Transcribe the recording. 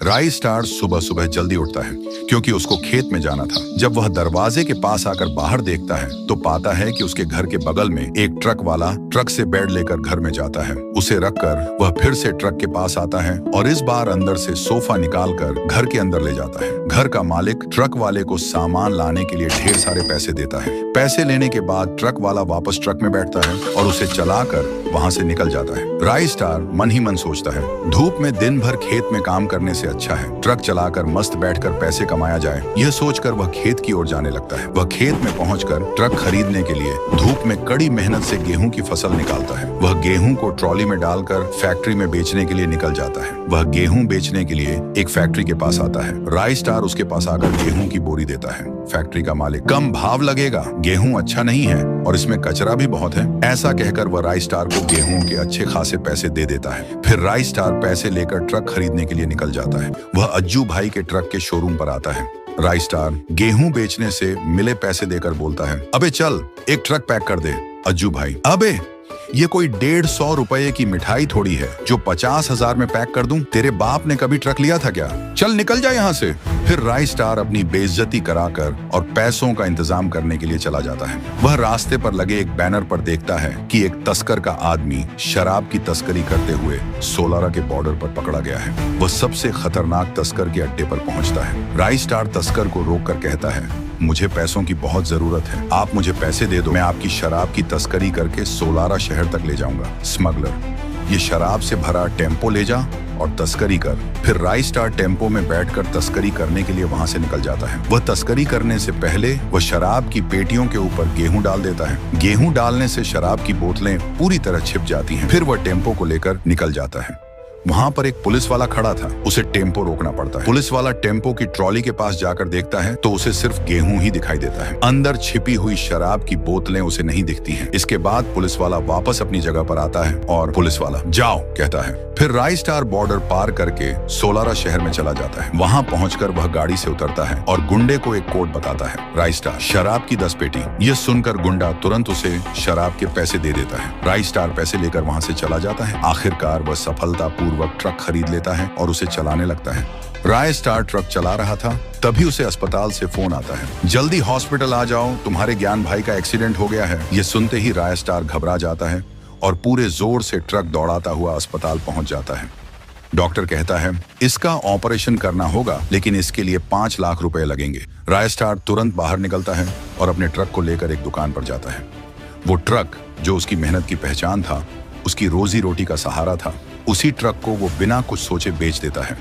राई स्टार सुबह सुबह जल्दी उठता है क्योंकि उसको खेत में जाना था। जब वह दरवाजे के पास आकर बाहर देखता है तो पाता है कि उसके घर के बगल में एक ट्रक वाला ट्रक से बेड लेकर घर में जाता है। उसे रखकर वह फिर से ट्रक के पास आता है और इस बार अंदर से सोफा निकालकर घर के अंदर ले जाता है। घर का मालिक ट्रक वाले को सामान लाने के लिए ढेर सारे पैसे देता है। पैसे लेने के बाद ट्रक वाला वापस ट्रक में बैठता है और उसे चलाकर वहां से निकल जाता है। राई स्टार मन ही मन सोचता है, धूप में दिन भर खेत में काम करने से अच्छा है ट्रक चलाकर मस्त बैठकर पैसे कमाया जाए। यह सोचकर वह खेत की ओर जाने लगता है। वह खेत में पहुंचकर ट्रक खरीदने के लिए धूप में कड़ी मेहनत से गेहूं की फसल निकालता है। वह गेहूं को ट्रॉली में डालकर फैक्ट्री में बेचने के लिए निकल जाता है। वह गेहूं बेचने के लिए एक फैक्ट्री के पास आता है। राई स्टार उसके पास आकर गेहूं की बोरी देता है। फैक्ट्री का मालिक, कम भाव लगेगा, गेहूं अच्छा नहीं है और इसमें कचरा भी बहुत है। ऐसा कहकर वह राई स्टार को गेहूं के अच्छे खासे पैसे दे देता है। फिर राई स्टार पैसे लेकर ट्रक खरीदने के लिए निकल जाता है। वह अज्जू भाई के ट्रक के शोरूम पर आता है। राई स्टार गेहूं बेचने से मिले पैसे देकर बोलता है, अबे चल एक ट्रक पैक कर दे। अज्जू भाई, अबे ये कोई 150 रुपए की मिठाई थोड़ी है जो 50,000 में पैक कर दूं। तेरे बाप ने कभी ट्रक लिया था क्या? चल निकल जा यहाँ से। फिर राई स्टार अपनी बेइज्जती कराकर और पैसों का इंतजाम करने के लिए चला जाता है। वह रास्ते पर लगे एक बैनर पर देखता है कि एक तस्कर का आदमी शराब की तस्करी करते हुए सोलारा के बॉर्डर पर पकड़ा गया है। वह सबसे खतरनाक तस्कर के अड्डे पर पहुंचता है। राई स्टार तस्कर को रोककर कहता है, मुझे पैसों की बहुत जरूरत है, आप मुझे पैसे दे दो, मैं आपकी शराब की तस्करी करके सोलारा शहर तक ले जाऊंगा। स्मगलर, ये शराब से भरा टेम्पो ले जा और तस्करी कर। फिर राई स्टार टेम्पो में बैठकर तस्करी करने के लिए वहां से निकल जाता है। वह तस्करी करने से पहले वह शराब की पेटियों के ऊपर गेहूं डाल देता है। गेहूं डालने से शराब की बोतलें पूरी तरह छिप जाती हैं। फिर वह टेम्पो को लेकर निकल जाता है। वहां पर एक पुलिस वाला खड़ा था, उसे टेम्पो रोकना पड़ता है। पुलिस वाला टेम्पो की ट्रॉली के पास जाकर देखता है तो उसे सिर्फ गेहूं ही दिखाई देता है। अंदर छिपी हुई शराब की बोतलें उसे नहीं दिखती हैं। इसके बाद पुलिस वाला वापस अपनी जगह पर आता है और पुलिस वाला जाओ कहता है। फिर राई स्टार बॉर्डर पार करके सोलारा शहर में चला जाता है। वहां पहुंचकर वह गाड़ी से उतरता है और गुंडे को एक कोड बताता है। राई स्टार, शराब की 10 पेटी। यह सुनकर गुंडा तुरंत उसे शराब के पैसे दे देता है। राई स्टार पैसे लेकर वहां से चला जाता है। आखिरकार वह सफलतापूर्वक ट्रक खरीद लेता है और उसे चलाने लगता है। राई स्टार ट्रक चला रहा था, तभी उसे अस्पताल से फोन आता है, जल्दी हॉस्पिटल आ जाओ, तुम्हारे ज्ञान भाई का एक्सीडेंट हो गया है। यह सुनते ही राई स्टार घबरा जाता है और पूरे जोर से ट्रक दौड़ाता हुआ अस्पताल पहुंच जाता है। डॉक्टर कहता है, इसका ऑपरेशन करना होगा, लेकिन इसके लिए 5 लाख रुपए लगेंगे। राई स्टार तुरंत बाहर निकलता है और अपने ट्रक को लेकर एक दुकान पर जाता है। वो ट्रक जो उसकी मेहनत की पहचान था, उसकी रोजी रोटी का सहारा था, उसी ट्रक को वो बिना कुछ सोचे बेच देता है।